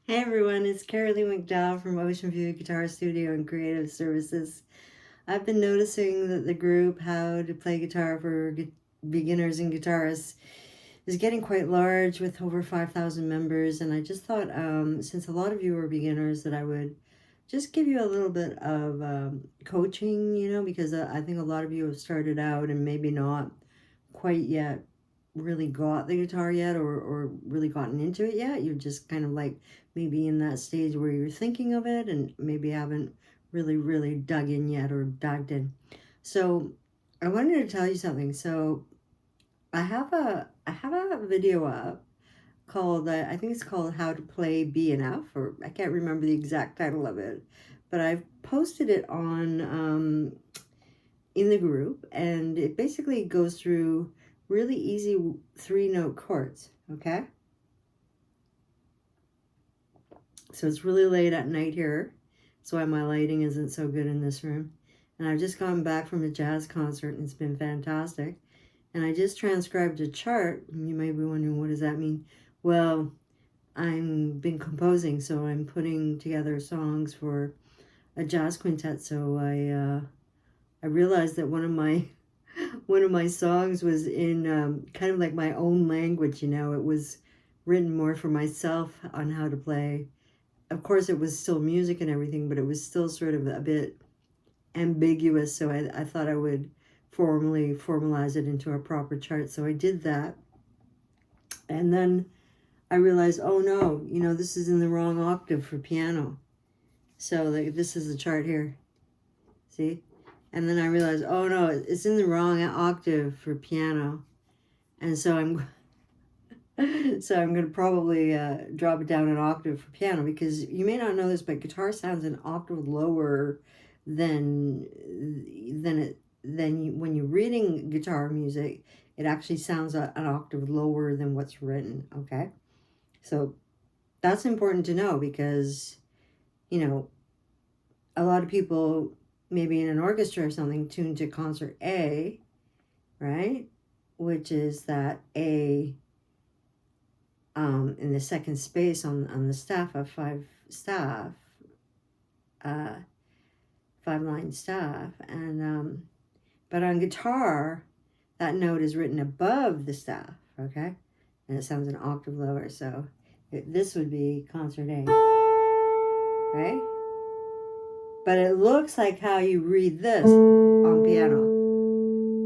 Hey everyone, it's Carolee McDowell from Ocean View Guitar Studio and Creative Services. I've been noticing that the group How to Play Guitar for Beginners and Guitarists is getting quite large with over 5,000 members, and I just thought since a lot of you are beginners that I would just give you a little bit of coaching, because I think a lot of you have started out and maybe not quite yet really got the guitar yet or really gotten into it yet. You're just kind of like maybe in that stage where you're thinking of it and maybe haven't really dug in yet or dived in. So I wanted to tell you something. So I have a video up called I think it's called How to Play B and F, or I can't remember the exact title of it, but I've posted it on in the group, and it basically goes through really easy 3-note chords, okay? So it's really late at night here. That's why my lighting isn't so good in this room. And I've just gotten back from a jazz concert, and it's been fantastic. And I just transcribed a chart. You may be wondering, what does that mean? Well, I've been composing, so I'm putting together songs for a jazz quintet. So I realized that one of my songs was in kind of like my own language. It was written more for myself on how to play. Of course, it was still music and everything, but it was still sort of a bit ambiguous. So I thought I would formalize it into a proper chart. So I did that. And then I realized, oh no, this is in the wrong octave for piano. So this is the chart here. See? And then I realized, oh no, it's in the wrong octave for piano. And so I'm going to probably drop it down an octave for piano, because you may not know this, but guitar sounds an octave lower than when you're reading guitar music. It actually sounds an octave lower than what's written. Okay, so that's important to know, because a lot of people maybe in an orchestra or something tune to concert A, right, which is that A in the second space on the staff of five uh, line staff, and but on guitar, that note is written above the staff, okay, and it sounds an octave lower. So this would be concert A, right? But it looks like how you read this on piano.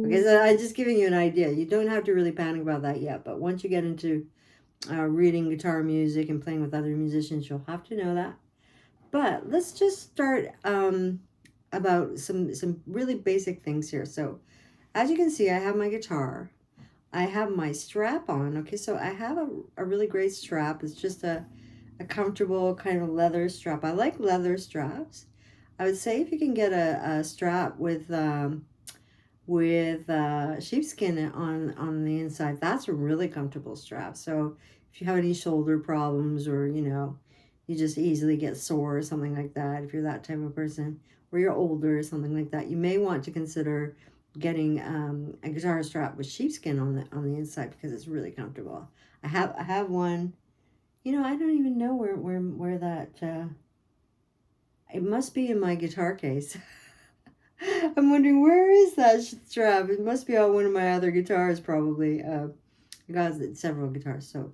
Okay, so I'm just giving you an idea. You don't have to really panic about that yet, but once you get into reading guitar music and playing with other musicians, you'll have to know that. But let's just start about some really basic things here. So as you can see, I have my guitar. I have my strap on. Okay, so I have a really great strap. It's just a comfortable kind of leather strap. I like leather straps. I would say if you can get a strap with sheepskin on the inside, that's a really comfortable strap. So if you have any shoulder problems, or you just easily get sore or something like that, if you're that type of person, or you're older or something like that, you may want to consider getting a guitar strap with sheepskin on the inside, because it's really comfortable. I have one. I don't even know where that. It must be in my guitar case. I'm wondering, where is that strap? It must be on one of my other guitars, probably. I got several guitars, so.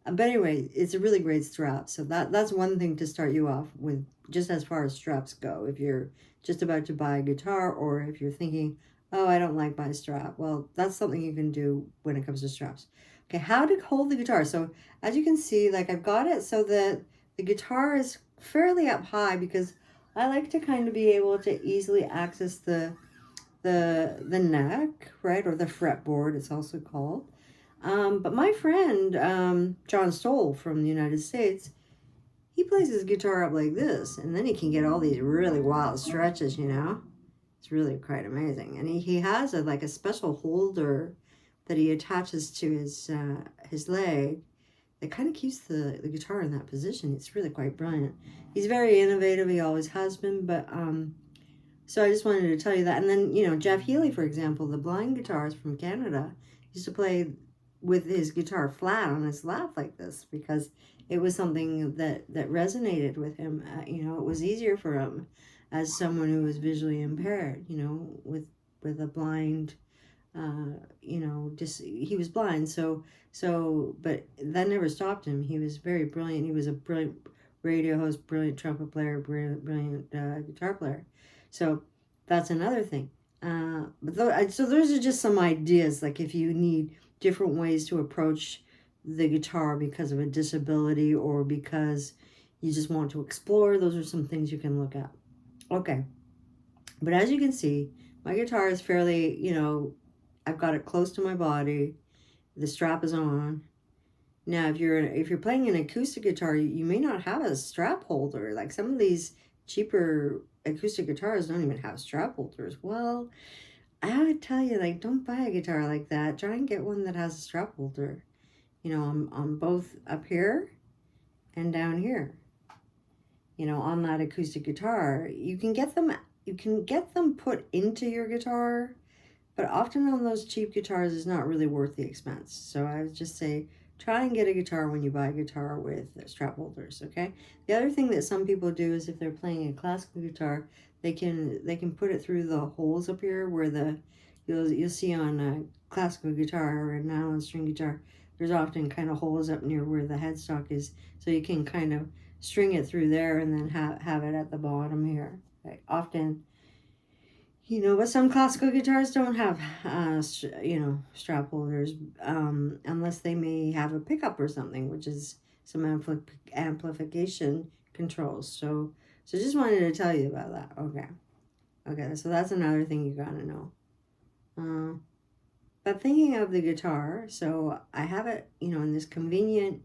But anyway, it's a really great strap. So that's one thing to start you off with, just as far as straps go. If you're just about to buy a guitar, or if you're thinking, oh, I don't like my strap. Well, that's something you can do when it comes to straps. Okay, how to hold the guitar. So as you can see, like, I've got it so that the guitar is fairly up high, because I like to kind of be able to easily access the neck, right, or the fretboard, it's also called. But my friend, John Stoll from the United States, he plays his guitar up like this, and then he can get all these really wild stretches, It's really quite amazing. And he has like a special holder that he attaches to his leg that kind of keeps the guitar in that position. It's really quite brilliant. He's very innovative. He always has been, but so I just wanted to tell you that. And then, Jeff Healey, for example, the blind guitarist from Canada, used to play with his guitar flat on his lap like this, because it was something that resonated with him. You know, it was easier for him as someone who was visually impaired, you know, with a blind, you know, just he was blind. So but that never stopped him. He was very brilliant. He was a brilliant radio host, brilliant trumpet player, brilliant guitar player. So that's another thing. So those are just some ideas, like if you need different ways to approach the guitar because of a disability or because you just want to explore, those are some things you can look at. Okay, but as you can see, my guitar is fairly, you know, I've got it close to my body. The strap is on. Now, if you're playing an acoustic guitar, you may not have a strap holder. Like some of these cheaper acoustic guitars don't even have strap holders. Well, I would tell you, like, don't buy a guitar like that. Try and get one that has a strap holder. You know, on both up here and down here. You know, on that acoustic guitar, you can get them put into your guitar, but often on those cheap guitars, it's not really worth the expense. So I would just say, try and get a guitar when you buy a guitar with strap holders, okay? The other thing that some people do is if they're playing a classical guitar, they can put it through the holes up here where you'll see on a classical guitar or a nylon string guitar, there's often kind of holes up near where the headstock is, so you can kind of string it through there and then have it at the bottom here. Okay? Often, you know, but some classical guitars don't have, you know, strap holders, unless they may have a pickup or something, which is some amplification controls. So just wanted to tell you about that. Okay, so that's another thing you gotta know. But thinking of the guitar, so I have it, you know, in this convenient,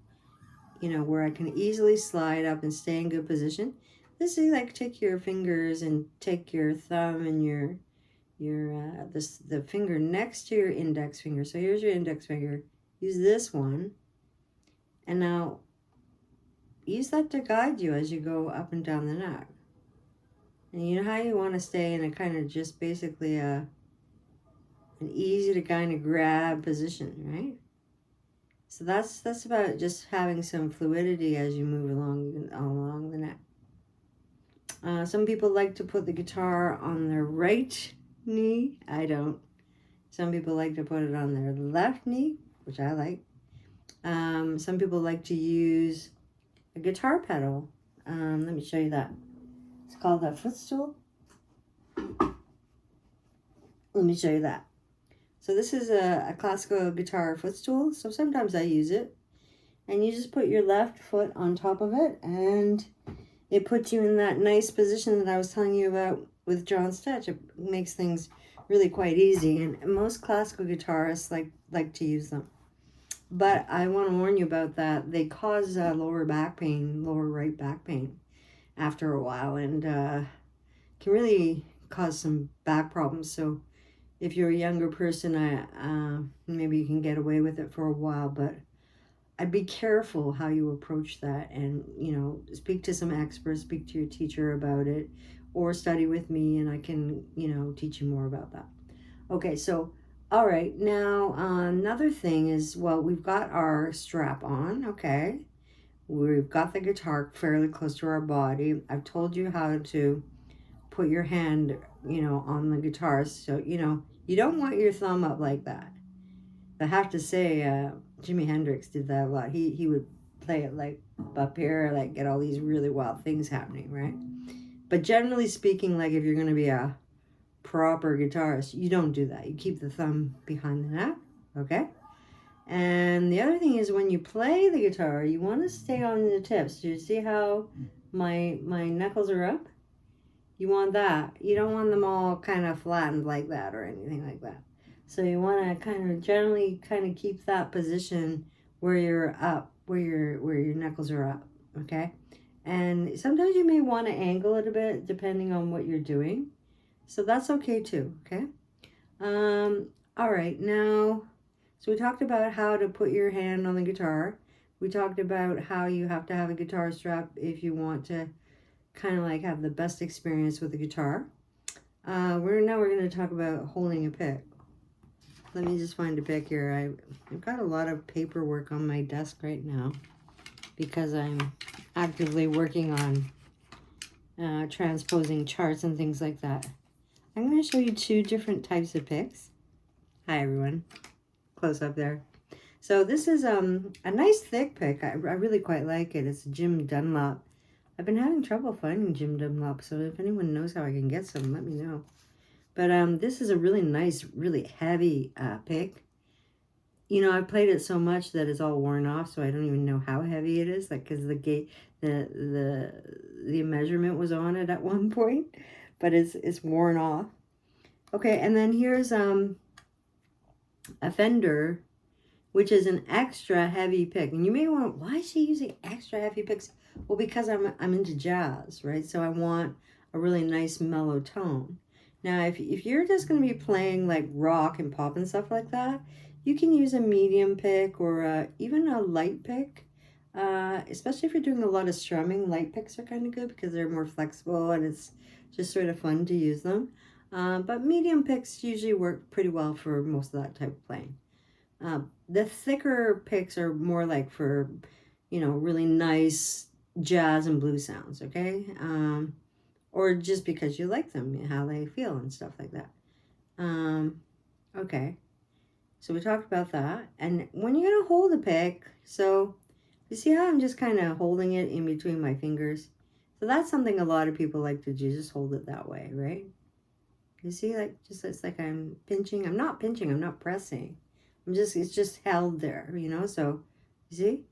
you know, where I can easily slide up and stay in good position. This is like take your fingers and take your thumb and the finger next to your index finger. So here's your index finger. Use this one, and now use that to guide you as you go up and down the neck. And you know how you want to stay in a kind of just basically an easy to kind of grab position, right? So that's about just having some fluidity as you move along the neck. Some people like to put the guitar on their right knee. I don't. Some people like to put it on their left knee, which I like. Some people like to use a guitar pedal. Let me show you that. It's called a footstool. Let me show you that. So this is a classical guitar footstool. So sometimes I use it. And you just put your left foot on top of it, and it puts you in that nice position that I was telling you about with John Stetch. It makes things really quite easy, and most classical guitarists like to use them. But I want to warn you about that. They cause lower right back pain after a while, and can really cause some back problems. So if you're a younger person, maybe you can get away with it for a while, but I'd be careful how you approach that, and, you know, speak to some experts, speak to your teacher about it, or study with me and I can, you know, teach you more about that. Okay, so, all right, now another thing is, well, we've got our strap on, okay? We've got the guitar fairly close to our body. I've told you how to put your hand, you know, on the guitar. So, you know, you don't want your thumb up like that. I have to say, Jimi Hendrix did that a lot. He would play it like up here, like get all these really wild things happening, right? But generally speaking, like if you're going to be a proper guitarist, you don't do that. You keep the thumb behind the neck, okay? And the other thing is when you play the guitar, you want to stay on the tips. Do you see how my knuckles are up? You want that. You don't want them all kind of flattened like that or anything like that. So you want to kind of generally kind of keep that position where you're up, where your knuckles are up, okay? And sometimes you may want to angle it a bit depending on what you're doing. So that's okay too, okay? All right, now, so we talked about how to put your hand on the guitar. We talked about how you have to have a guitar strap if you want to kind of like have the best experience with the guitar. We're going to talk about holding a pick. let me just find a pick here. I've got a lot of paperwork on my desk right now because I'm actively working on transposing charts and things like that. I'm going to show you two different types of picks. Hi, everyone. Close up there. So this is a nice thick pick. I really quite like it. It's Jim Dunlop. I've been having trouble finding Jim Dunlop, so if anyone knows how I can get some, let me know. But this is a really nice, really heavy pick. You know, I've played it so much that it's all worn off, so I don't even know how heavy it is. Like, because the measurement was on it at one point, but it's worn off. Okay, and then here's a Fender, which is an extra heavy pick. And you may want, why is she using extra heavy picks? Well, because I'm into jazz, right? So I want a really nice mellow tone. Now, if you're just going to be playing like rock and pop and stuff like that, you can use a medium pick or even a light pick. Especially if you're doing a lot of strumming, light picks are kind of good because they're more flexible and it's just sort of fun to use them. But medium picks usually work pretty well for most of that type of playing. The thicker picks are more like for, you know, really nice jazz and blues sounds, okay? Or just because you like them, how they feel and stuff like that. Okay, so we talked about that. And when you're going to hold a pick, so you see how I'm just kind of holding it in between my fingers? So that's something a lot of people like to do, just hold it that way, right? You see, like, just it's like I'm pinching. I'm not pinching, I'm not pressing. It's just held there, you know? So, you see?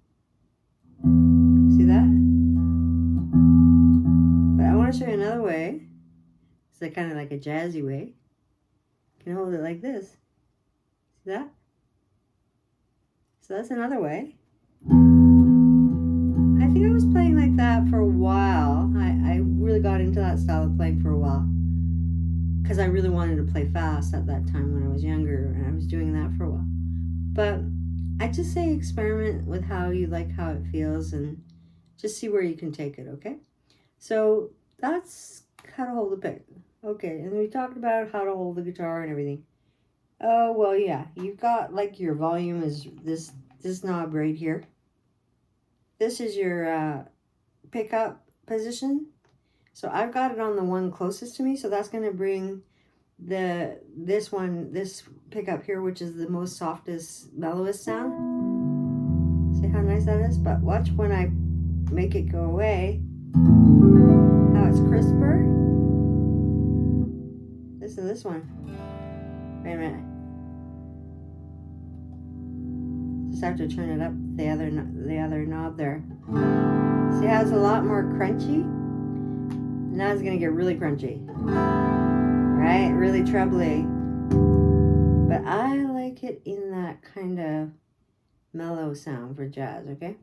See that? But I want to show you another way. It's like kind of like a jazzy way. You can hold it like this. See that? So that's another way. I think I was playing like that for a while. I really got into that style of playing for a while. Because I really wanted to play fast at that time when I was younger. And I was doing that for a while. But I just say experiment with how you like how it feels and just see where you can take it, okay? So that's how to hold the pick. Okay, and we talked about how to hold the guitar and everything. Oh, well, yeah, you've got like your volume is this knob right here. This is your pickup position. So I've got it on the one closest to me, so that's going to bring this pickup here, which is the most softest, mellowest sound. See how nice that is? But watch when I make it go away, how it's crisper. Listen to this one. Wait a minute. Just have to turn it up the other knob there. See how it's a lot more crunchy? Now it's gonna get really crunchy. Right? Really trebly. But I like it in that kind of mellow sound for jazz, okay?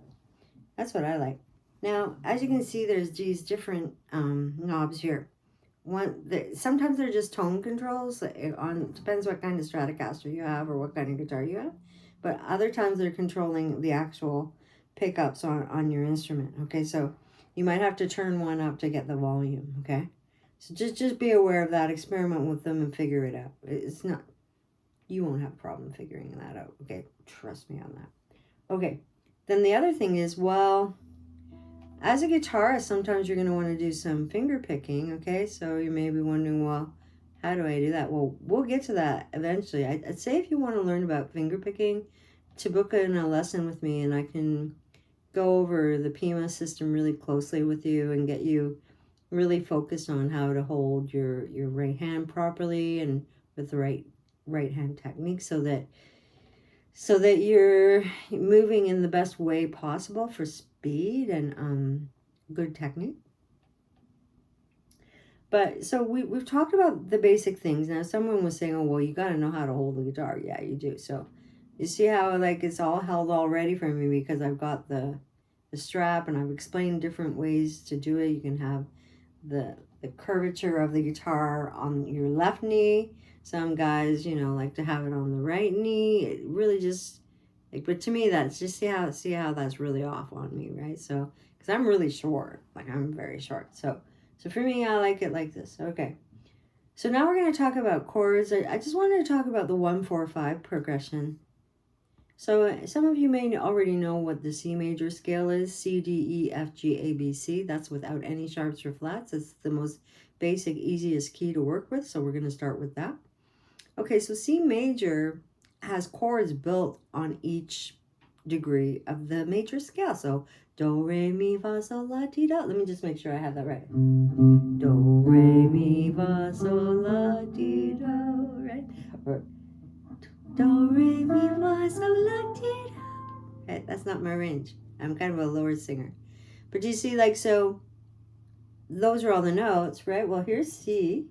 That's what I like. Now, as you can see, there's these different knobs here. Sometimes they're just tone controls. Depends what kind of Stratocaster you have or what kind of guitar you have. But other times they're controlling the actual pickups on your instrument, okay? So you might have to turn one up to get the volume, okay? So just be aware of that. Experiment with them and figure it out. It's not, you won't have a problem figuring that out, okay? Trust me on that. Okay, then the other thing is, well, as a guitarist, sometimes you're going to want to do some finger picking, okay? So you may be wondering, well, how do I do that? Well, we'll get to that eventually. I'd say if you want to learn about finger picking, to book in a lesson with me and I can go over the PIMA system really closely with you and get you really focused on how to hold your right hand properly and with the right hand technique so that you're moving in the best way possible for speed and good technique. But so we've talked about the basic things. Now someone was saying, oh, well, you got to know how to hold the guitar. Yeah, you do. So you see how like it's all held already for me because I've got the strap and I've explained different ways to do it. You can have the curvature of the guitar on your left knee. Some guys, you know, like to have it on the right knee. It really just like, but to me, that's just see how that's really off on me, right? So, because I'm really short, like I'm very short. So for me, I like it like this. Okay. So now we're going to talk about chords. I just wanted to talk about the 1-4-5 progression. So some of you may already know what the C major scale is. C, D, E, F, G, A, B, C. That's without any sharps or flats. It's the most basic, easiest key to work with. So we're going to start with that. Okay, so C major has chords built on each degree of the major scale. So do, re, mi, fa, sol, la, ti, do. Let me just make sure I have that right. Do, re, mi, fa, sol, la, ti, do, right? Or do, re, mi, fa, sol, la, ti, do. Okay, that's not my range. I'm kind of a lower singer. But you see, like, so those are all the notes, right? Well, here's C,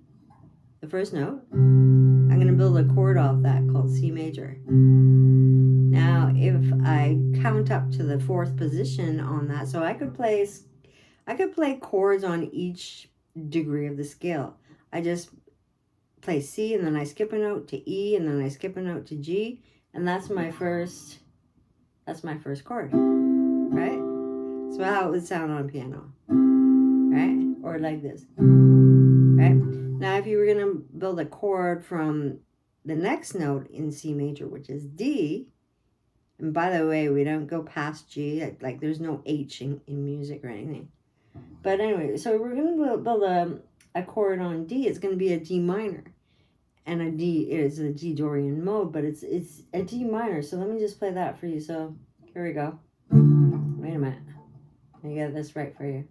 the first note. I'm going to build a chord off that called C major. Now, if I count up to the 4th position on that, so I could play chords on each degree of the scale. I just play C, and then I skip a note to E, and then I skip a note to G, and that's my first chord, right? So how it would sound on piano, right? Or like this, right? Now, if you were going to build a chord from the next note in C major, which is D, and by the way, we don't go past G, like there's no H in music or anything. But anyway, so we're going to build a chord on D. It's going to be a D minor. And a D is a D Dorian mode, but it's a D minor. So let me just play that for you. So here we go. Wait a minute. Let me get this right for you.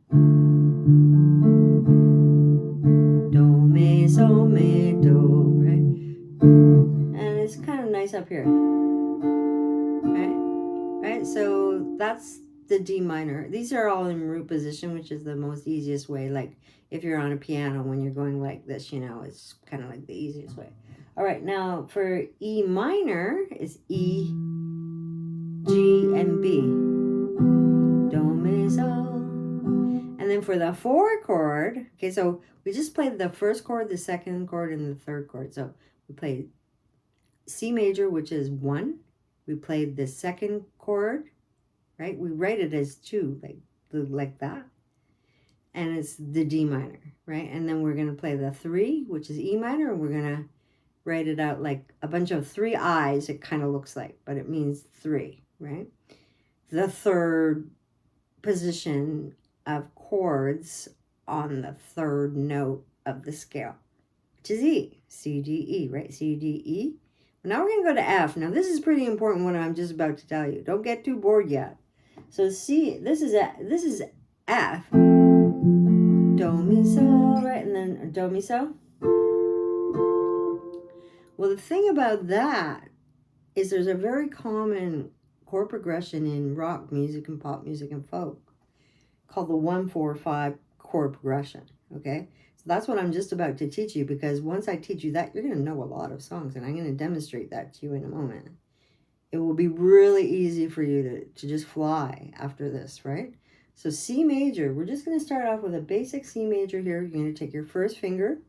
Do, me, so, me, do, right? And it's kind of nice up here. Right? So that's the D minor. These are all in root position, which is the most easiest way. Like if you're on a piano, when you're going like this, you know, it's kind of like the easiest way. All right, now for E minor is E, G, and B. Do, mi, sol. And then for the 4 chord, okay, so we just played the first chord, the second chord, and the third chord. So we played C major, which is 1. We played the second chord, right? We write it as 2, like that. And it's the D minor, right? And then we're going to play the 3, which is E minor, and we're going to write it out like a bunch of 3 I's, it kind of looks like, but it means 3, right? The 3rd position of chords on the 3rd note of the scale, which is E, C, D, E, right? C, D, E. Now we're going to go to F. Now this is pretty important what I'm just about to tell you. Don't get too bored yet. So C, this is F. Do, mi, sol, right? And then do, mi, sol. Well, the thing about that is there's a very common chord progression in rock music and pop music and folk called the 1-4-5 chord progression, okay? So that's what I'm just about to teach you, because once I teach you that, you're going to know a lot of songs, and I'm going to demonstrate that to you in a moment. It will be really easy for you to just fly after this, right? So C major, we're just going to start off with a basic C major here. You're going to take your first finger,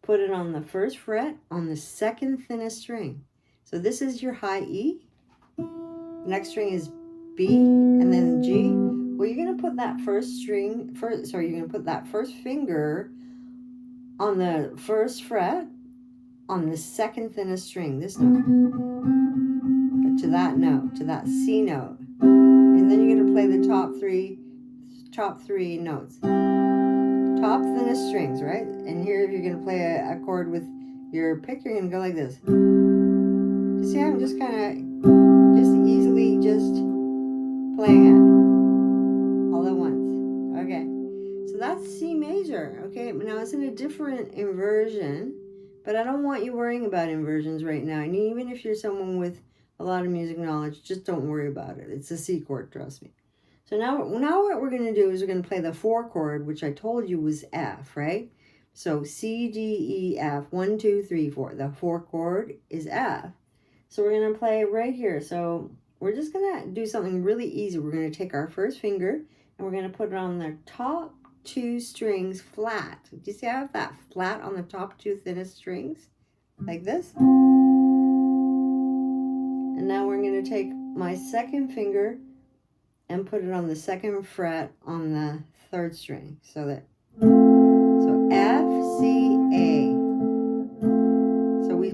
put it on the 1st fret on the 2nd thinnest string. So this is your high E. The next string is B, and then G. Well, you're going to put that you're going to put that first finger on the 1st fret on the 2nd thinnest string, this note, to that note, to that C note. And then you're going to play the top three notes. Top thinnest strings, right? And here you're going to play a chord with your pick, you're going to go like this. You see, I'm just kind of easily playing it all at once. Okay, so that's C major. Okay, now it's in a different inversion, but I don't want you worrying about inversions right now. And even if you're someone with a lot of music knowledge, just don't worry about it. It's a C chord, trust me. So now what we're going to do is we're going to play the 4 chord, which I told you was F, right? So C, D, E, F, 1, 2, 3, 4. The 4 chord is F. So we're going to play right here. So we're just going to do something really easy. We're going to take our first finger and we're going to put it on the top 2 strings flat. Do you see I have that flat on the top 2 thinnest strings? Like this. And now we're going to take my 2nd finger and put it on the 2nd fret on the 3rd string. So F, C, A.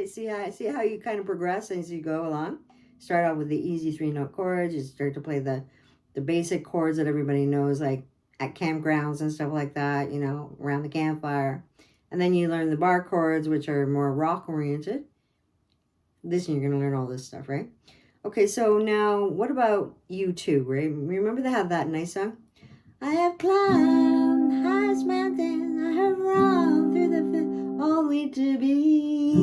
right? See how you kind of progress as you go along. Start out with the easy 3-note chords. You start to play the basic chords that everybody knows, like at campgrounds and stuff like that, you know, around the campfire. And then you learn the bar chords, which are more rock oriented. Listen, you're going to learn all this stuff, right? Okay, so now what about U2, right? Remember they have that nice song? I have climbed the highest mountains, I have run through the only to be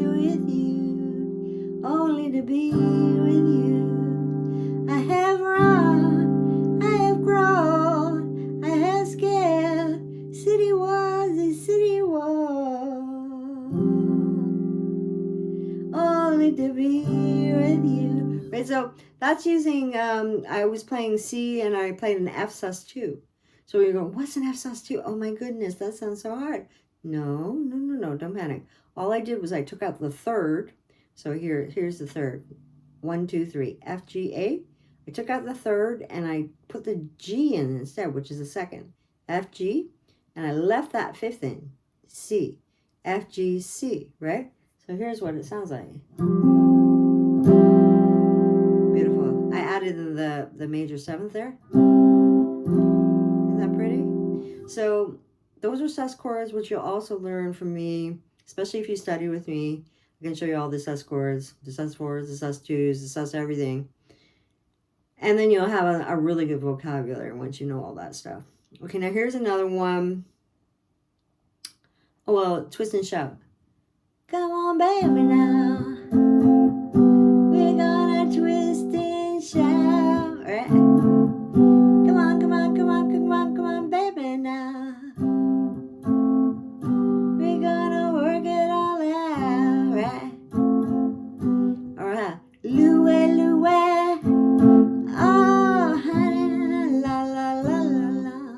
with you, only to be with you. I have run, I have grown, I have scaled city walls and city walls, only to be with you. Right, so that's using, I was playing C and I played an F sus2. So you're going, what's an F sus2? Oh my goodness, that sounds so hard. No, don't panic. All I did was I took out the third. So here's the third. 1, 2, 3, F, G, A. I took out the third and I put the G in instead, which is the second. F, G, and I left that fifth in, C. F, G, C, right? So here's what it sounds like. Beautiful. I added the major seventh there. Isn't that pretty? So those are sus chords, which you'll also learn from me, especially if you study with me. I can show you all the sus chords, the sus fours, the sus twos, the sus everything. And then you'll have a really good vocabulary once you know all that stuff. Okay, now here's another one. Oh, well, twist and shout. Come on, baby, now. We're gonna twist and shout. Right? Come on, come on, come on, come on, come on, baby, now. We're gonna work it all out, right? All right. Louie, Louie. Oh, honey, la, la, la, la, la.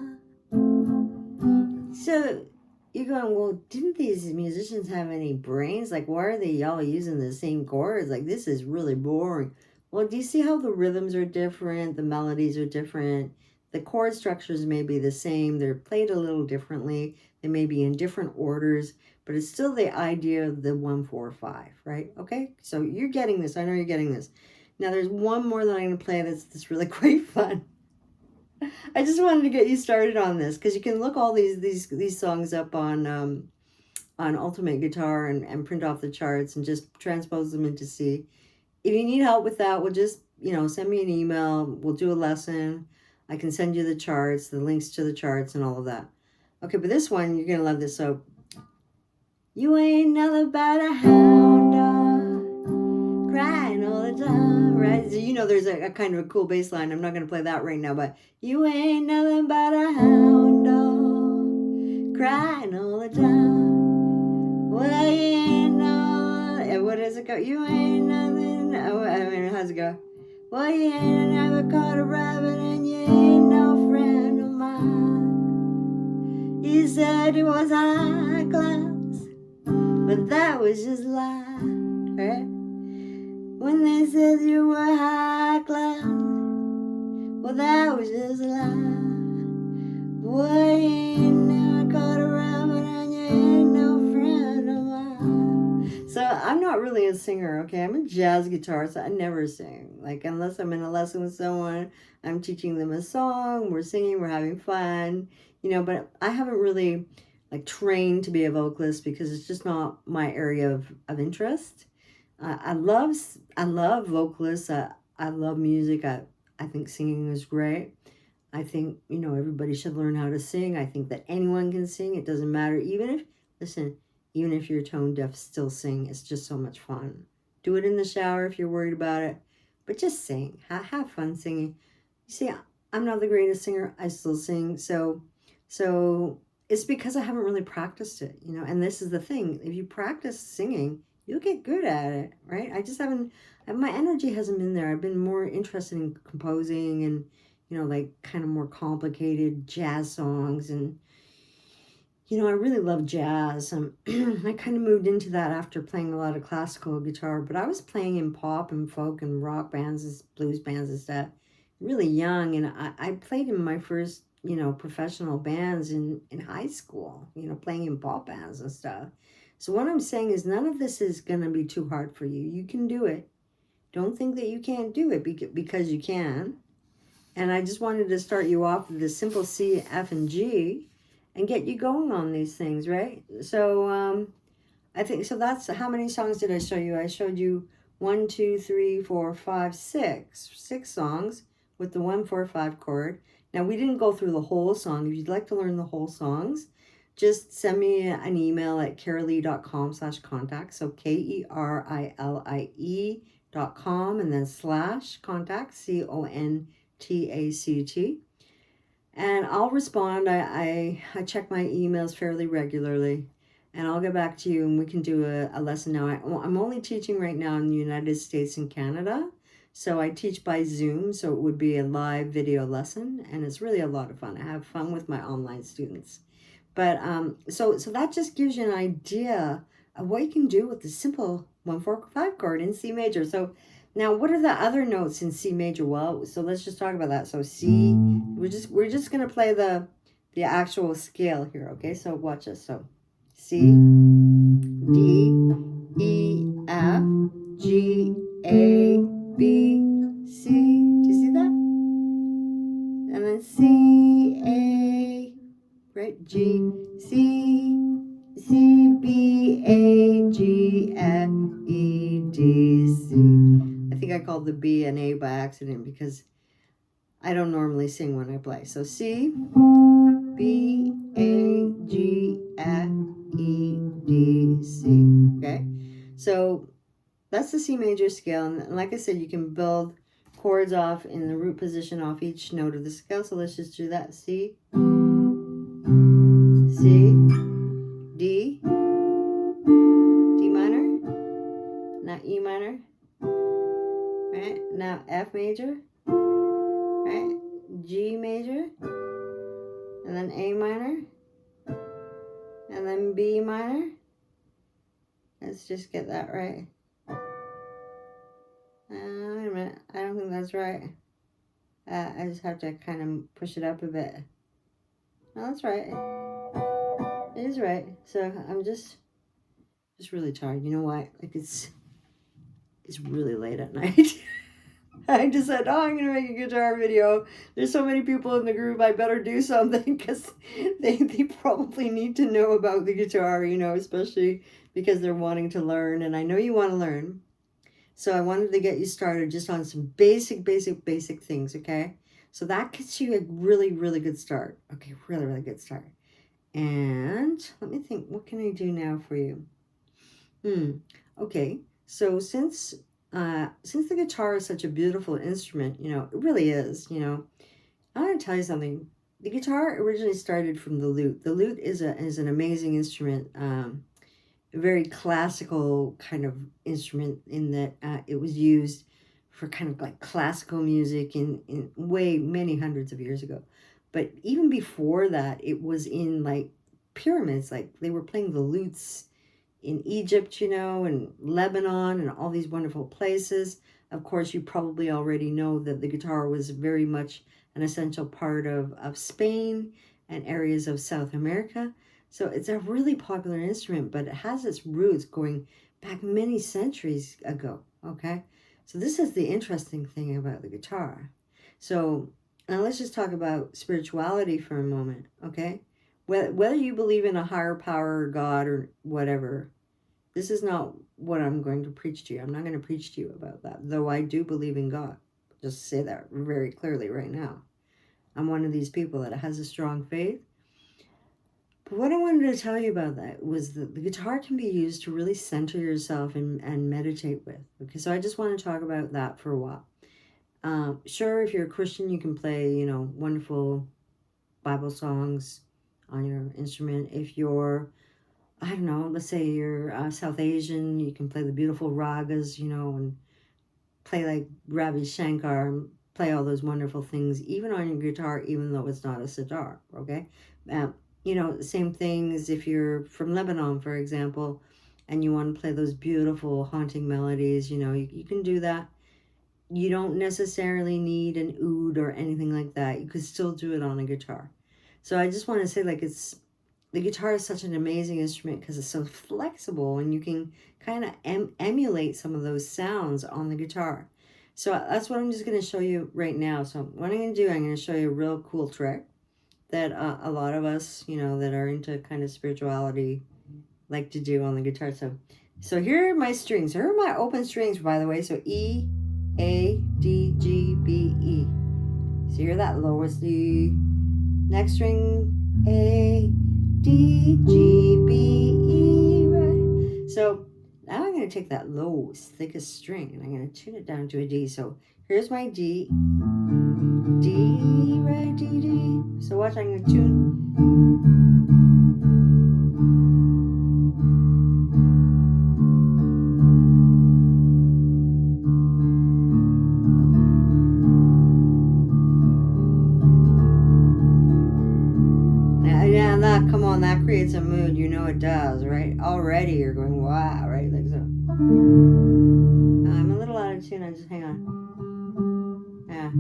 So you're going, well, didn't these musicians have any brains? Like, why are they all using the same chords? Like, this is really boring. Well, do you see how the rhythms are different? The melodies are different. The chord structures may be the same. They're played a little differently. They may be in different orders, but it's still the idea of the 1, 4, 5, right? Okay, so you're getting this. I know you're getting this. Now, there's one more that I'm going to play that's really quite fun. I just wanted to get you started on this because you can look all these songs up on Ultimate Guitar and print off the charts and just transpose them into C. If you need help with that, we'll just, send me an email. We'll do a lesson. I can send you the charts, the links to the charts and all of that. Okay, but this one, you're going to love this. So, you ain't nothing but a hound dog, crying all the time, right? So, there's a kind of a cool bass line. I'm not going to play that right now, but you ain't nothing but a hound dog, crying all the time. Well, you ain't no, what does it go? You ain't nothing, how's it go? Well, you ain't never caught a rabbit and you ain't no friend of mine. You said it was high class, but that was just lie, right? When they said you were high class, well, that was just lie. Boy, you ain't never caught a rabbit and you ain't no friend of mine. So I'm not really a singer, okay? I'm a jazz guitarist. I never sing. Like, unless I'm in a lesson with someone, I'm teaching them a song, we're singing, we're having fun, but I haven't really trained to be a vocalist because it's just not my area of interest. I love vocalists. I love music. I think singing is great. I think, everybody should learn how to sing. I think that anyone can sing. It doesn't matter. Even if you're tone deaf, still sing. It's just so much fun. Do it in the shower if you're worried about it. But just sing. Have fun singing. You see, I'm not the greatest singer. I still sing. So it's because I haven't really practiced it, and this is the thing. If you practice singing, you'll get good at it, right? I just haven't, my energy hasn't been there. I've been more interested in composing and, kind of more complicated jazz songs. And, I really love jazz. I kind of moved into that after playing a lot of classical guitar, but I was playing in pop and folk and rock bands, blues bands and stuff, really young. And I played in my first, professional bands in high school, playing in pop bands and stuff. So what I'm saying is none of this is going to be too hard for you. You can do it. Don't think that you can't do it because you can. And I just wanted to start you off with the simple C, F, and G and get you going on these things, right? So I think, so that's, how many songs did I show you? I showed you 1, 2, 3, 4, 5, 6. 6 songs with the 1, 4, 5 chord. Now, we didn't go through the whole song. If you'd like to learn the whole songs, just send me an email at carolee.com/contact. So KERILIE.com and then /contact, CONTACT. And I'll respond. I check my emails fairly regularly. And I'll get back to you and we can do a lesson now. I'm only teaching right now in the United States and Canada. So I teach by Zoom, so it would be a live video lesson. And it's really a lot of fun. I have fun with my online students. But so that just gives you an idea of what you can do with the simple 1, 4, 5 chord in C major. So now what are the other notes in C major? Well, so let's just talk about that. So C, we're just gonna play the actual scale here, okay? So watch this. So C, D, E, F, G, A, B, C. Do you see that? And then C, A, right? G, C, C, B, A, G, F, E, D, C. I think I called the B and A by accident because I don't normally sing when I play. So C, B, A, G, F, E, D, C. Okay? So that's the C major scale. And like I said, you can build chords off in the root position off each note of the scale. So let's just do that. C, C, D, D minor, now E minor, right? Now F major, right? G major, and then A minor, and then B minor. Let's just get that right. Wait a minute, I don't think that's right. I just have to kind of push it up a bit. No, that's right. It is right. So I'm just really tired. You know why? Like it's really late at night. I just said, oh, I'm going to make a guitar video. There's so many people in the group, I better do something because they probably need to know about the guitar, you know, especially because they're wanting to learn. And I know you want to learn. So I wanted to get you started just on some basic things, okay? So that gets you a really, really good start. Okay, really, really good start. And let me think, what can I do now for you? Okay, so since the guitar is such a beautiful instrument, you know, it really is, you know, I want to tell you something. The guitar originally started from the lute. The lute is an amazing instrument, a very classical kind of instrument in that it was used for kind of like classical music in way many hundreds of years ago. But even before that, it was in like pyramids, like they were playing the lutes in Egypt, you know, and Lebanon and all these wonderful places. Of course, you probably already know that the guitar was very much an essential part of Spain and areas of South America. So it's a really popular instrument, but it has its roots going back many centuries ago, okay? So this is the interesting thing about the guitar. So now let's just talk about spirituality for a moment, okay? Whether you believe in a higher power or God or whatever, this is not what I'm going to preach to you. I'm not going to preach to you about that, though I do believe in God. Just say that very clearly right now. I'm one of these people that has a strong faith. But what I wanted to tell you about that was that the guitar can be used to really center yourself and meditate with. Okay, so I just want to talk about that for a while. Sure, if you're a Christian, you can play, you know, wonderful Bible songs on your instrument. If you're, I don't know, let's say you're South Asian, you can play the beautiful ragas, you know, and play like Ravi Shankar, and play all those wonderful things, even on your guitar, even though it's not a sitar, okay? You know, same thing as if you're from Lebanon, for example, and you want to play those beautiful haunting melodies, you know, you can do that. You don't necessarily need an oud or anything like that. You could still do it on a guitar. So I just want to say, like, it's the guitar is such an amazing instrument because it's so flexible and you can kind of emulate some of those sounds on the guitar. So that's what I'm just going to show you right now. So what I'm going to do, I'm going to show you a real cool trick that a lot of us, you know, that are into kind of spirituality like to do on the guitar. So here are my strings. Here are my open strings, by the way. So E, A, D, G, B, E. So you're that lowest D. Next string, A, D, G, B, E, right? So now I'm going to take that lowest, thickest string and I'm going to tune it down to a D. So here's my D, D, right, D, D. So watch, I'm going to tune. Come on, that creates a mood. You know it does, right? Already you're going, wow, right? Like so. I'm a little out of tune. I just hang on. Yeah.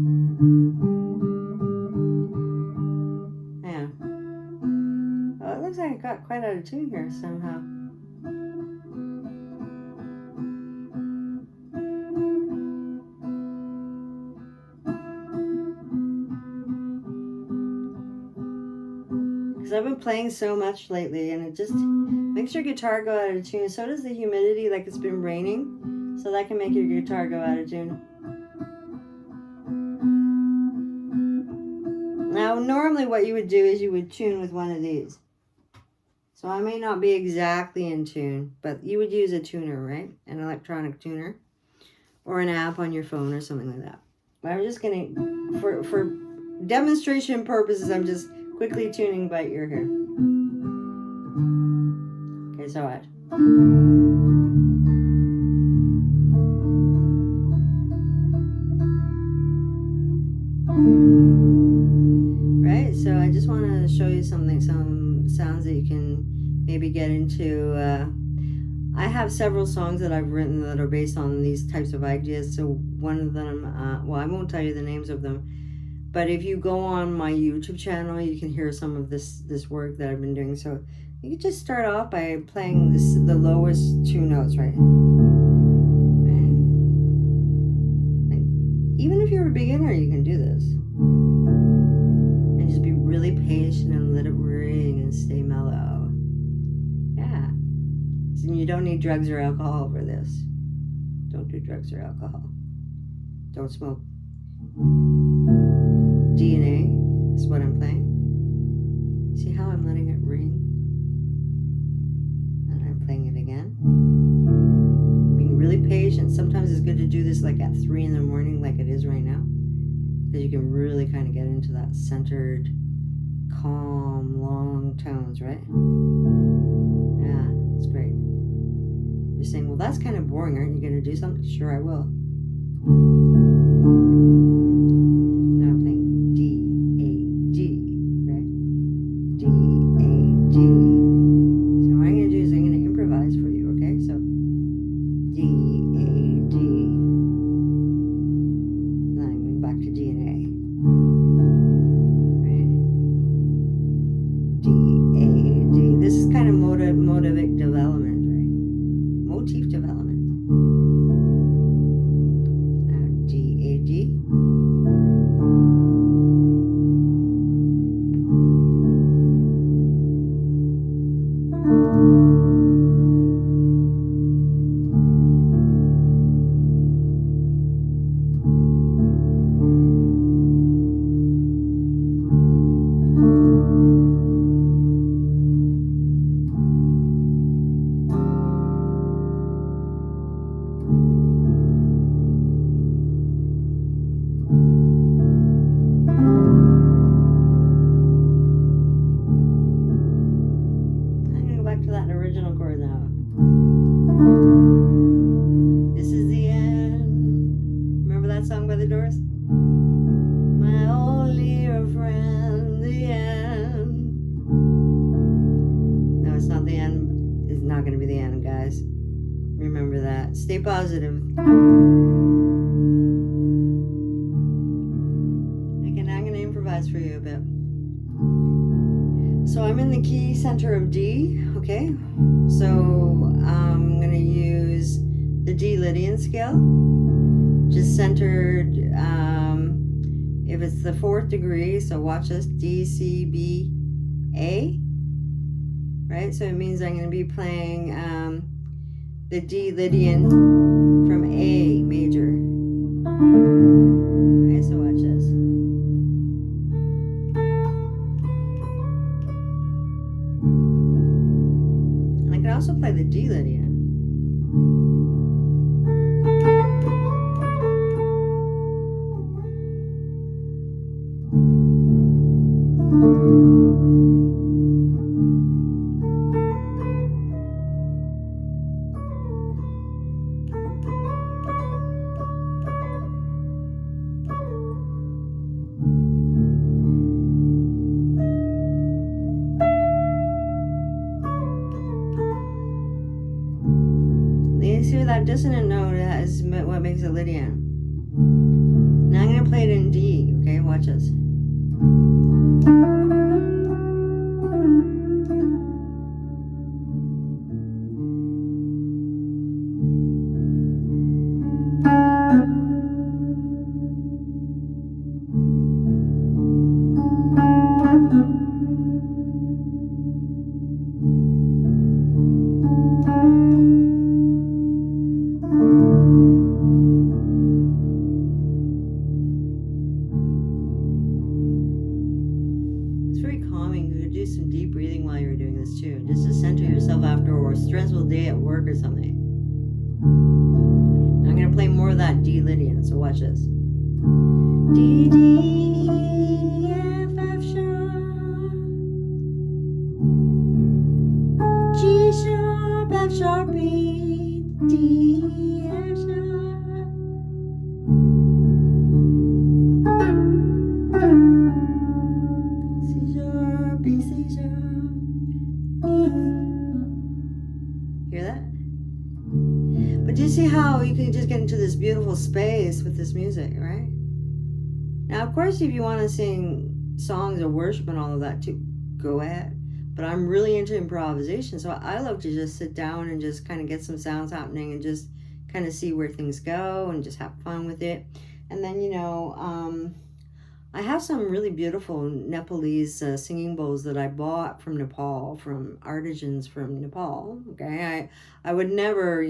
Yeah. Oh, it looks like I got quite out of tune here somehow. Because I've been playing so much lately and it just makes your guitar go out of tune. So does the humidity, like it's been raining. So that can make your guitar go out of tune. Now, normally what you would do is you would tune with one of these. So I may not be exactly in tune, but you would use a tuner, right? An electronic tuner or an app on your phone or something like that. But I'm just going to, for demonstration purposes, I'm just quickly tuning by ear here. Okay, so what? Right, so I just want to show you something, some sounds that you can maybe get into. I have several songs that I've written that are based on these types of ideas. So one of them, well, I won't tell you the names of them, but if you go on my YouTube channel, you can hear some of this work that I've been doing. So you can just start off by playing the lowest two notes, right? Even if you're a beginner, you can do this. And just be really patient and let it ring and stay mellow. Yeah. So you don't need drugs or alcohol for this. Don't do drugs or alcohol. Don't smoke. D and A is what I'm playing. See how I'm letting it ring? And I'm playing it again. Being really patient. Sometimes it's good to do this like at 3 in the morning like it is right now. Because you can really kind of get into that centered, calm, long tones, right? Yeah, it's great. You're saying, well, that's kind of boring. Aren't you going to do something? Sure, I will. Now I'm playing D, A, G, right? D, A, G. So what I'm going to do is I'm going to improvise for you, okay? So D, A, D. Then I'm going back to D and A. Right? D, A, D. This is kind of motivic development, right? Motif development. Now D, A, D. Song by the Doors? My only friend, the end. No, it's not the end. It's not going to be the end, guys. Remember that. Stay positive. Okay, now I'm going to improvise for you a bit. So I'm in the key center of D, okay? So I'm going to use the D Lydian scale, just centered, if it's the 4th degree, so watch this, D, C, B, A, right? So it means I'm going to be playing the D Lydian from A major, right? So watch this. And I can also play the D Lydian. You see that dissonant note is what makes it Lydian. Now I'm going to play it in D, okay? Watch this. It's very calming. You could do some deep breathing while you're doing this too, just to center yourself after a stressful day at work or something. Now I'm going to play more of that D Lydian, so watch this. D, D, F, F sharp, G sharp, F sharp, B, D, F sharp, C sharp, B, C sharp, E. Hear that? But do you see how you can just get into this beautiful space with this music, right? Now, of course, if you want to sing songs of worship and all of that too, go ahead. But I'm really into improvisation, so I love to just sit down and just kind of get some sounds happening and just kind of see where things go and just have fun with it. And then, I have some really beautiful Nepalese singing bowls that I bought from Nepal, from artisans from Nepal, okay? I would never,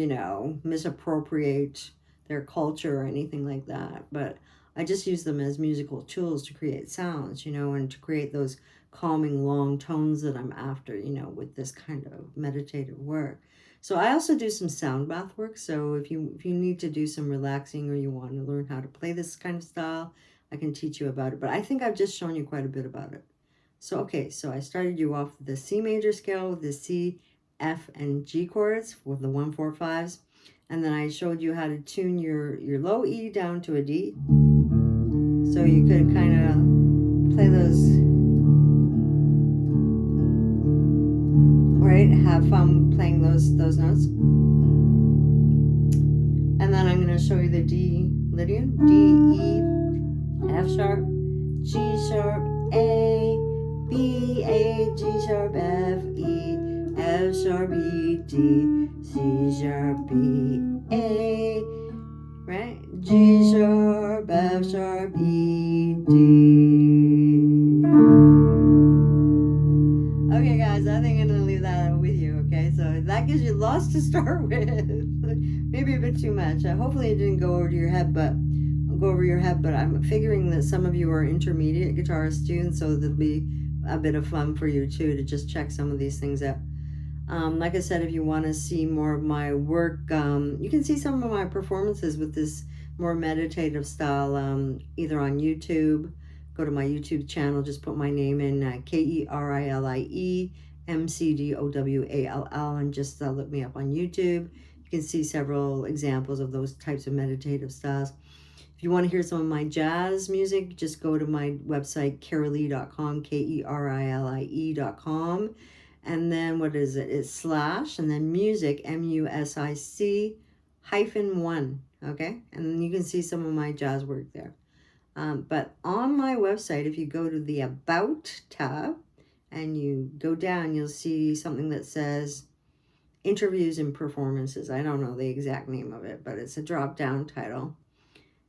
misappropriate their culture or anything like that, but I just use them as musical tools to create sounds, and to create those calming long tones that I'm after, with this kind of meditative work. So I also do some sound bath work. So if you need to do some relaxing or you want to learn how to play this kind of style, I can teach you about it. But I think I've just shown you quite a bit about it. So, okay, so I started you off with the C major scale with the C, F, and G chords with the 1, 4, 5s. And then I showed you how to tune your low E down to a D. So you could kind of play those, right? Have fun playing those notes. And then I'm going to show you the D Lydian. D, E, F sharp, G sharp, A, B, A, G sharp, F, E, F sharp, E, D, C sharp, B, A, right? G sharp, F sharp, E, D. Okay, guys, I think I'm going to leave that with you, okay? So that gives you lots to start with. Maybe a bit too much. Hopefully it didn't go over your head, but I'm figuring that some of you are intermediate guitar students, so there'll be a bit of fun for you too to just check some of these things out. Like I said, if you want to see more of my work, you can see some of my performances with this more meditative style either on YouTube. Go to my YouTube channel, just put my name in, KERILIE MCDOWALL, and just look me up on YouTube. You can see several examples of those types of meditative styles. If you want to hear some of my jazz music, just go to my website, kerilie.com, KERILIE.com. And then what is it? It's / and then music, MUSIC -1, okay? And you can see some of my jazz work there. But on my website, if you go to the About tab and you go down, you'll see something that says interviews and performances. I don't know the exact name of it, but it's a drop down title.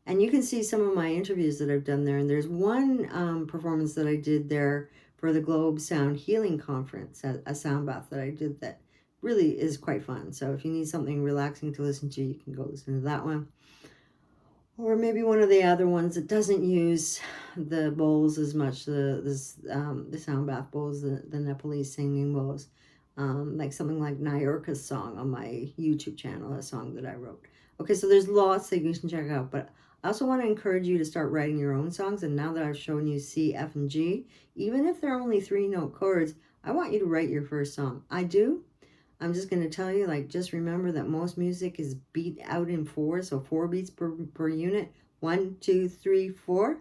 And you can see some of my interviews that I've done there. And there's one performance that I did there for the Globe Sound Healing Conference, a sound bath that I did that really is quite fun. So if you need something relaxing to listen to, you can go listen to that one. Or maybe one of the other ones that doesn't use the bowls as much, the sound bath bowls, the Nepalese singing bowls. Like something like Nyorka's song on my YouTube channel, a song that I wrote. Okay, so there's lots that you can check out, but I also want to encourage you to start writing your own songs. And now that I've shown you C, F, and G, even if they're only 3-note chords, I want you to write your first song. I'm just going to tell you, like, just remember that most music is beat out in 4, so 4 beats per unit. 1, 2, 3, 4.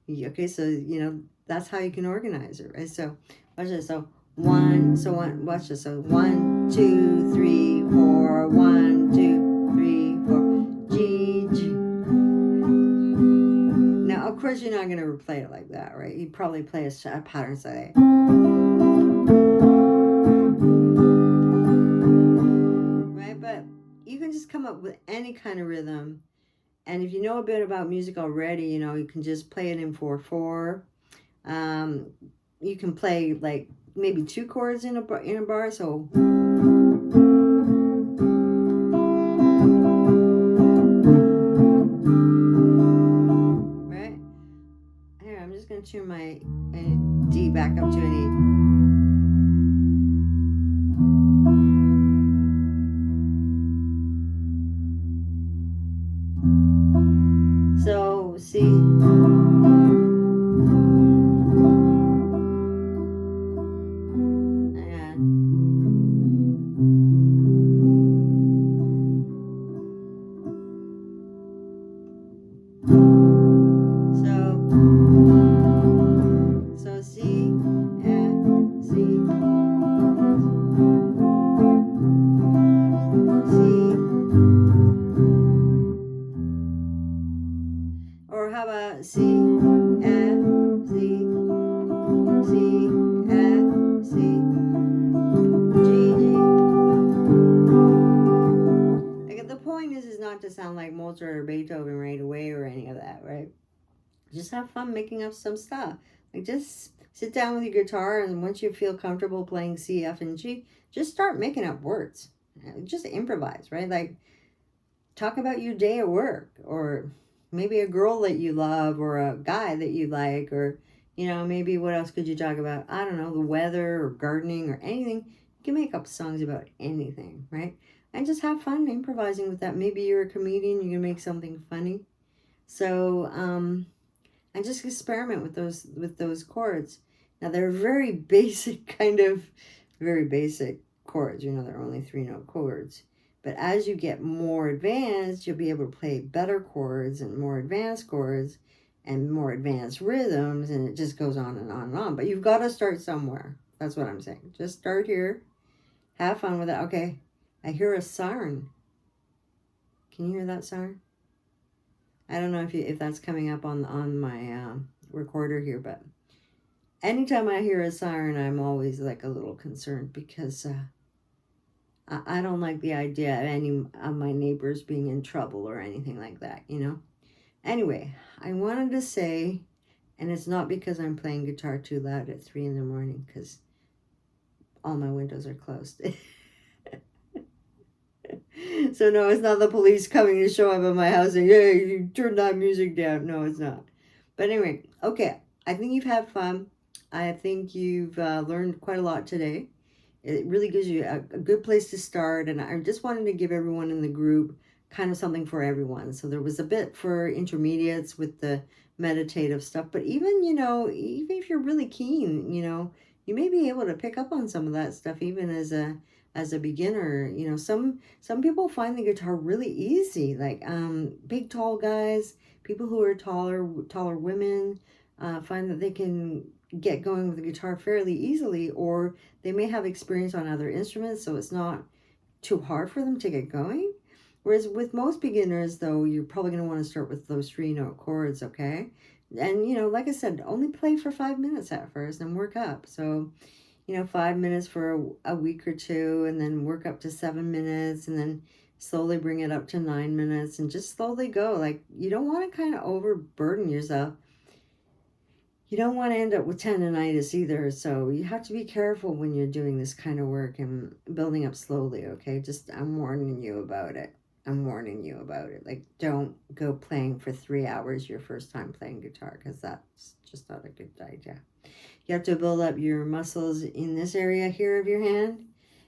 Okay, so, that's how you can organize it, right? So, watch this. So, watch this. So, 1, 2, 3, 4, 1, 2, 3, 4, G, G. Now, of course, you're not going to play it like that, right? You probably play a pattern say. But you can just come up with any kind of rhythm. And if you know a bit about music already, you can just play it in 4/4. You can play like maybe 2 chords in a bar. So right here, I'm just going to tune my D back up to an E. So, C. So C, F, C, or how about C, F, C, C, F, C, G, G. Like, the point is not to sound like Mozart or Beethoven right away or any of that, right? Just have fun making up some stuff. Like, just sit down with your guitar, and once you feel comfortable playing C, F, and G, just start making up words. Just improvise, right? Like, talk about your day at work, or maybe a girl that you love, or a guy that you like, or, maybe what else could you talk about? I don't know, the weather or gardening or anything. You can make up songs about anything, right? And just have fun improvising with that. Maybe you're a comedian, you can make something funny. So, and just experiment with those chords. Now, they're very basic chords. They're only 3-note chords. But as you get more advanced, you'll be able to play better chords and more advanced chords and more advanced rhythms, and it just goes on and on and on. But you've got to start somewhere. That's what I'm saying. Just start here. Have fun with it. Okay, I hear a siren. Can you hear that siren? I don't know if that's coming up on my recorder here, but anytime I hear a siren, I'm always like a little concerned, because I don't like the idea of any of my neighbors being in trouble or anything like that, Anyway, I wanted to say, and it's not because I'm playing guitar too loud at 3 a.m, because all my windows are closed. So no, it's not the police coming to show up at my house and, hey, you turned that music down. No, it's not. But anyway, okay. I think you've had fun. I think you've learned quite a lot today. It really gives you a good place to start. And I just wanted to give everyone in the group kind of something for everyone. So there was a bit for intermediates with the meditative stuff. But even if you're really keen, you may be able to pick up on some of that stuff even as a beginner. Some people find the guitar really easy, like big tall guys, people who are taller women find that they can get going with the guitar fairly easily, or they may have experience on other instruments, so it's not too hard for them to get going. Whereas with most beginners, though, you're probably going to want to start with those 3-note chords, okay? And, you know, like I said, only play for 5 minutes at first and work up. So, you know, 5 minutes for a week or two, and then work up to 7 minutes, and then slowly bring it up to 9 minutes, and just slowly go. Like, you don't want to kind of overburden yourself. You don't want to end up with tendonitis either. So you have to be careful when you're doing this kind of work and building up slowly, okay? Just, I'm warning you about it. I'm warning you about it. Like, don't go playing for 3 hours your first time playing guitar, because that's just not a good idea. You have to build up your muscles in this area here of your hand,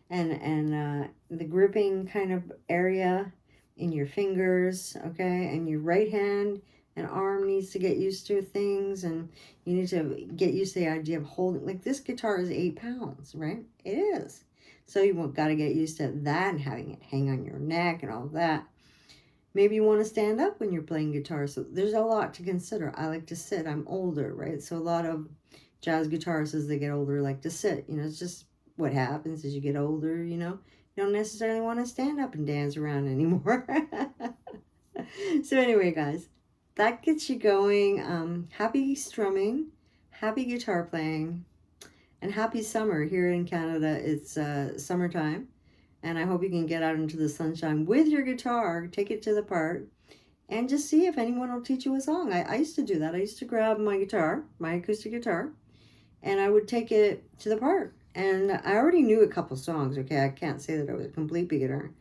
and the gripping kind of area in your fingers, okay? And your right hand and arm needs to get used to things, and you need to get used to the idea of holding, like, this guitar is 8 pounds, right? It is. So you got to get used to that and having it hang on your neck and all that. Maybe you want to stand up when you're playing guitar. So there's a lot to consider. I like to sit. I'm older, right? So a lot of jazz guitarists, as they get older, like to sit. You know, it's just what happens as you get older, you know. You don't necessarily want to stand up and dance around anymore. So anyway, guys, that gets you going. Happy strumming, happy guitar playing, and happy summer. Here in Canada, it's summertime, and I hope you can get out into the sunshine with your guitar, take it to the park, and just see if anyone will teach you a song. I used to do that. I used to grab my guitar, my acoustic guitar, and I would take it to the park. And I already knew a couple songs, okay? I can't say that I was a complete beginner.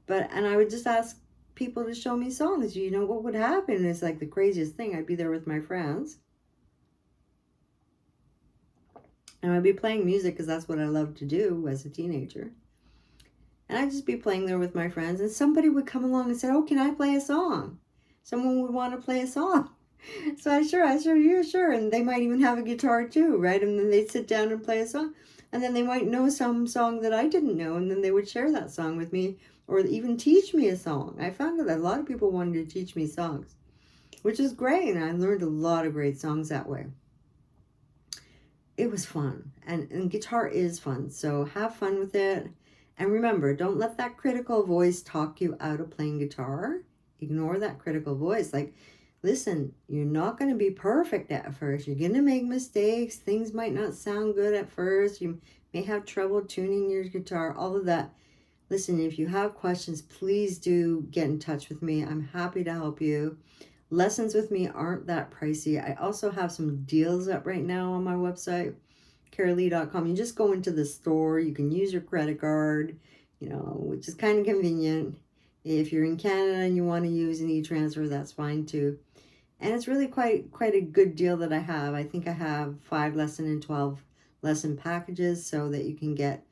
And I would just ask people to show me songs. You know, what would happen is, like, the craziest thing. I'd be there with my friends, and I'd be playing music because that's what I loved to do as a teenager. And I'd just be playing there with my friends, and somebody would come along and say, oh, can I play a song? Someone would want to play a song. So I sure, yeah, sure. And they might even have a guitar too, right? And then they'd sit down and play a song. And then they might know some song that I didn't know, and then they would share that song with me, or even teach me a song. I found that a lot of people wanted to teach me songs, which is great. And I learned a lot of great songs that way. It was fun. And guitar is fun. So have fun with it. And remember, don't let that critical voice talk you out of playing guitar. Ignore that critical voice. Like, listen, you're not going to be perfect at first. You're going to make mistakes. Things might not sound good at first. You may have trouble tuning your guitar, all of that. Listen, if you have questions, please do get in touch with me. I'm happy to help you. Lessons with me aren't that pricey. I also have some deals up right now on my website, CaraLee.com. You just go into the store. You can use your credit card, you know, which is kind of convenient. If you're in Canada and you want to use an e-transfer, that's fine too. And it's really quite a good deal that I have. I think I have 5 lesson and 12 lesson packages so that you can get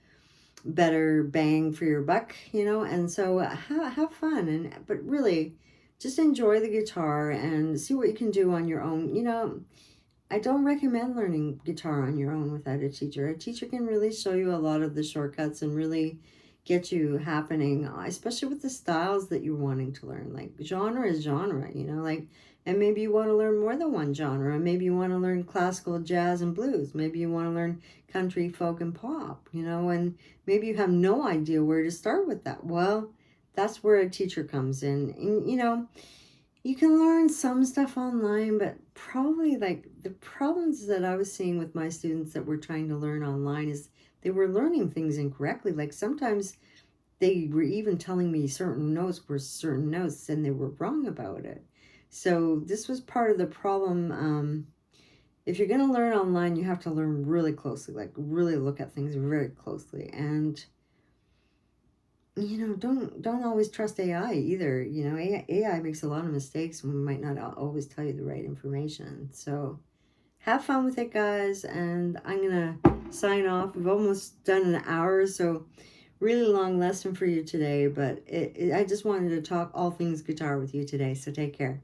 better bang for your buck, you know. And so have fun, but really just enjoy the guitar and see what you can do on your own. You know, I don't recommend learning guitar on your own without a teacher. A teacher can really show you a lot of the shortcuts and really get you happening, especially with the styles that you're wanting to learn. Like, genre is genre, you know, like, and maybe you want to learn more than one genre. Maybe you want to learn classical, jazz, and blues. Maybe you want to learn country, folk, and pop, you know, and maybe you have no idea where to start with that. Well, that's where a teacher comes in. And, you know, you can learn some stuff online, but probably, like, the problems that I was seeing with my students that were trying to learn online is they were learning things incorrectly. Like, sometimes they were even telling me certain notes were certain notes and they were wrong about it. So this was part of the problem. If you're going to learn online, you have to learn really closely, like really look at things very closely. And, you know, don't always trust AI either. You know, AI makes a lot of mistakes and might not always tell you the right information. So have fun with it, guys. And I'm going to sign off. We've almost done an hour, so really long lesson for you today. But I just wanted to talk all things guitar with you today. So take care.